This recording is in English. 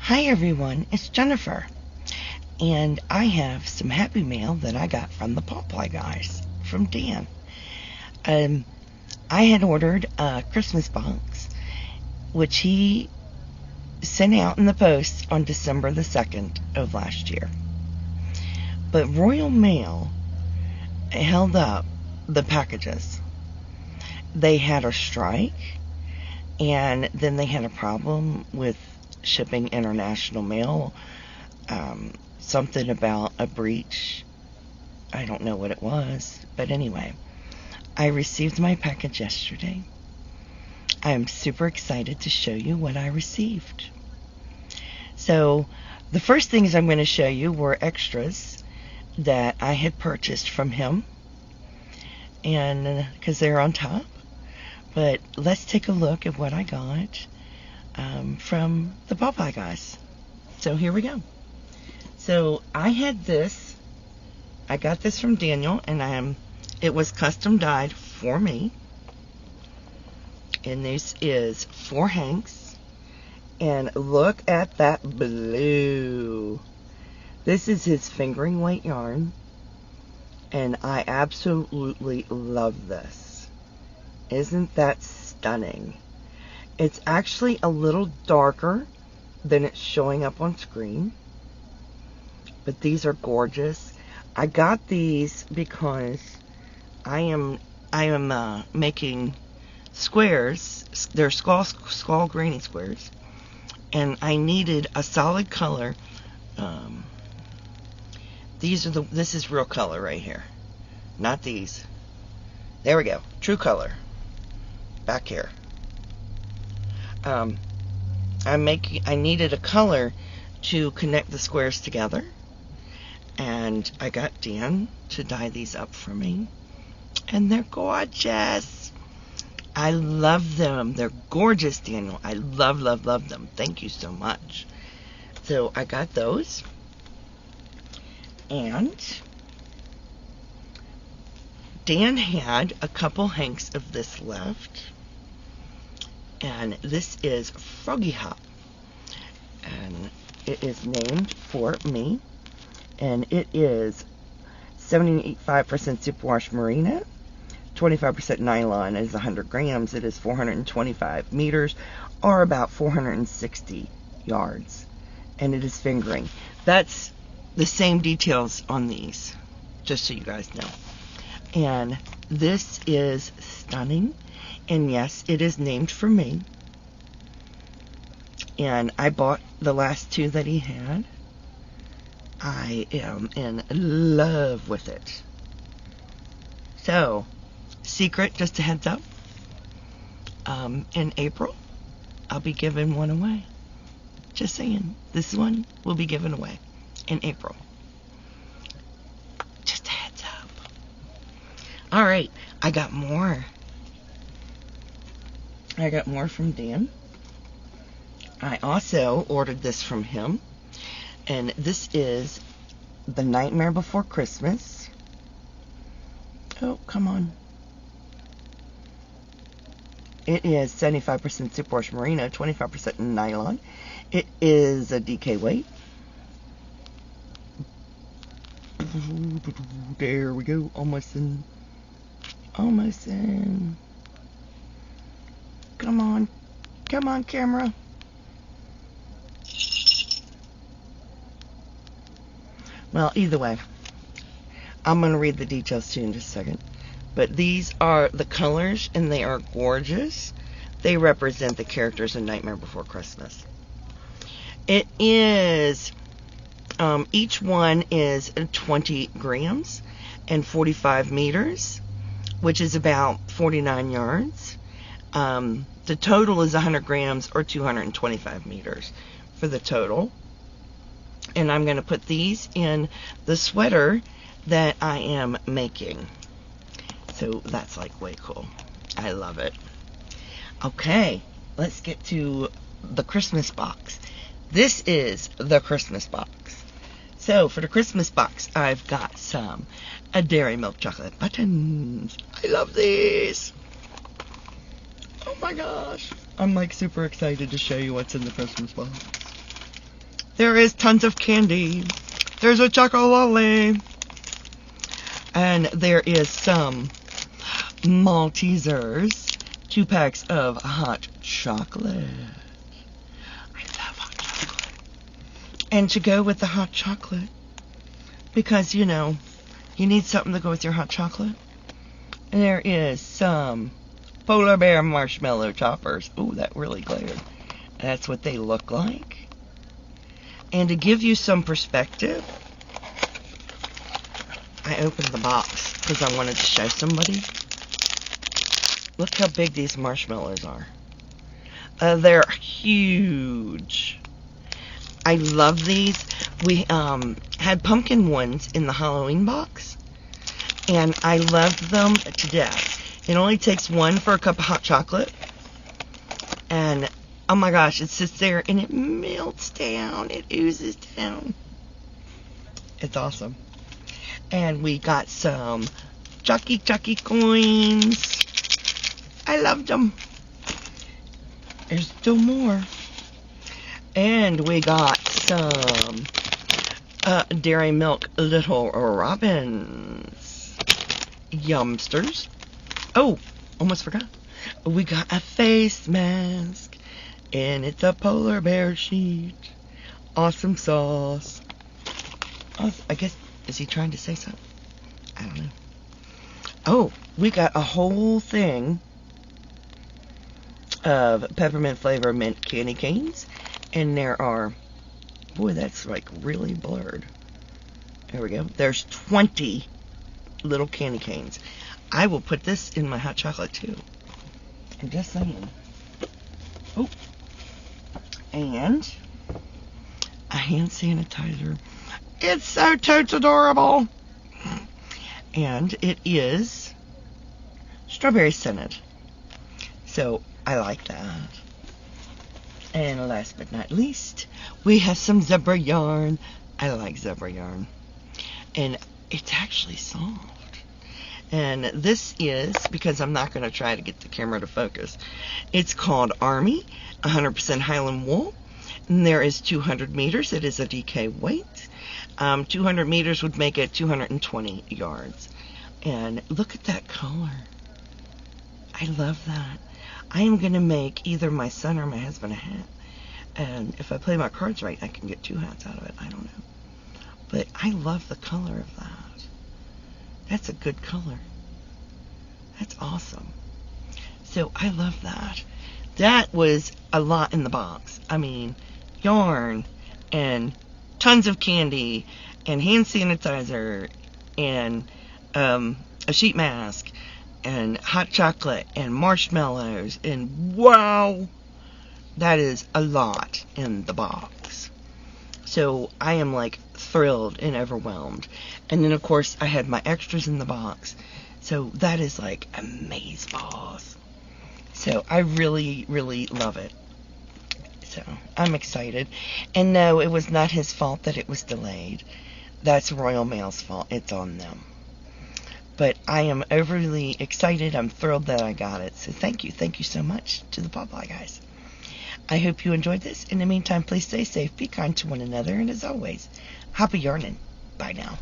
Hi everyone, it's Jennifer, and I have some happy mail that I got from the Paw Ply Guys, from Dan. I had ordered a Christmas box, which he sent out in the post on December the 2nd of last year. But Royal Mail held up the packages. They had a strike, and then they had a problem with shipping international mail. Something about a breach. I don't know what it was, but anyway, I received my package yesterday. I am super excited to show you what I received. So the first things I'm going to show you were extras that I had purchased from him, and because they're on top. But let's take a look at what I got from the Paw Ply Guys. So here we go. So I had this. I got this from Daniel, and it was custom dyed for me. And this is for Hanks. And look at that blue. This is his fingering weight yarn, and I absolutely love this. Isn't that stunning? It's actually a little darker than it's showing up on screen, but these are gorgeous. I got these because I am making squares. They're skull granny squares, and I needed a solid color. This is real color right here, not these. There we go, true color. Back here. I needed a color to connect the squares together, and I got Dan to dye these up for me, and they're gorgeous. I love them. They're gorgeous, Daniel. I love them. Thank you so much. So I got those, and Dan had a couple hanks of this left, and this is Froggy Hop, and it is named for me, and it is 75% superwash merino, 25% nylon. It is 100 grams. It is 425 meters, or about 460 yards, and it is fingering. That's the same details on these, just so you guys know. And this is stunning, and yes, it is named for me, and I bought the last two that he had. I am in love with it. So, secret, just a heads up, in April, I'll be giving one away. Just saying, this one will be given away in April. Just a heads up. Alright, I got more. I got more from Dan. I also ordered this from him, and this is The Nightmare Before Christmas. Oh, come on. It is 75% superwash merino, 25% nylon. It is a DK weight. There we go. Almost in. Almost in. Come on. Come on, camera. Well, either way, I'm going to read the details to you in just a second. But these are the colors, and they are gorgeous. They represent the characters in Nightmare Before Christmas. It is, each one is 20 grams and 45 meters, which is about 49 yards. The total is 100 grams or 225 meters for the total. And I'm going to put these in the sweater that I am making. So that's like way cool. I love it. Okay, let's get to the Christmas box. This is the Christmas box. So for the Christmas box, I've got some Dairy Milk chocolate buttons. I love these. Oh my gosh. I'm like super excited to show you what's in the Christmas box. There is tons of candy. There's a chocolate. And there is some Maltesers. 2 packs of hot chocolate. I love hot chocolate. And to go with the hot chocolate, because, you know, you need something to go with your hot chocolate. And there is some polar bear marshmallow toppers. Ooh, that really glared. That's what they look like. And to give you some perspective, I opened the box because I wanted to show somebody. Look how big these marshmallows are. They're huge. I love these. We had pumpkin ones in the Halloween box, and I loved them to death. It only takes one for a cup of hot chocolate, and oh my gosh, it sits there and it melts down. It oozes down. It's awesome. And we got some Chucky coins. I loved them. There's still more. And we got some Dairy Milk Little Robins. Yumsters. Oh, almost forgot. We got a face mask. And it's a polar bear sheet. Awesome sauce. I guess, is he trying to say something? I don't know. Oh, we got a whole thing of peppermint flavor mint candy canes. And there are, boy, that's like really blurred. There we go. There's 20 little candy canes. I will put this in my hot chocolate too. I'm just saying. Oh. And a hand sanitizer. It's so totes adorable. And it is strawberry scented. So I like that. And last but not least, we have some zebra yarn. I like zebra yarn. And it's actually soft. And this is, because I'm not going to try to get the camera to focus, it's called Army, 100% Highland wool. And there is 200 meters. It is a DK weight. 200 meters would make it 220 yards. And look at that color. I love that. I am going to make either my son or my husband a hat. And if I play my cards right, I can get 2 hats out of it. I don't know. But I love the color of that. That's a good color. That's awesome. So I love that. That was a lot in the box. I mean, yarn and tons of candy and hand sanitizer and a sheet mask and hot chocolate and marshmallows, and wow, that is a lot in the box. So I am like thrilled and overwhelmed. And then of course I had my extras in the box, so that is like amazeballs. So I really love it. So I'm excited. And no, it was not his fault that it was delayed. That's Royal Mail's fault. It's on them. But I am overly excited. I'm thrilled that I got it. So thank you so much to the Paw Ply Guys. I hope you enjoyed this. In the meantime, please stay safe, be kind to one another, and as always, happy yarning. Bye now.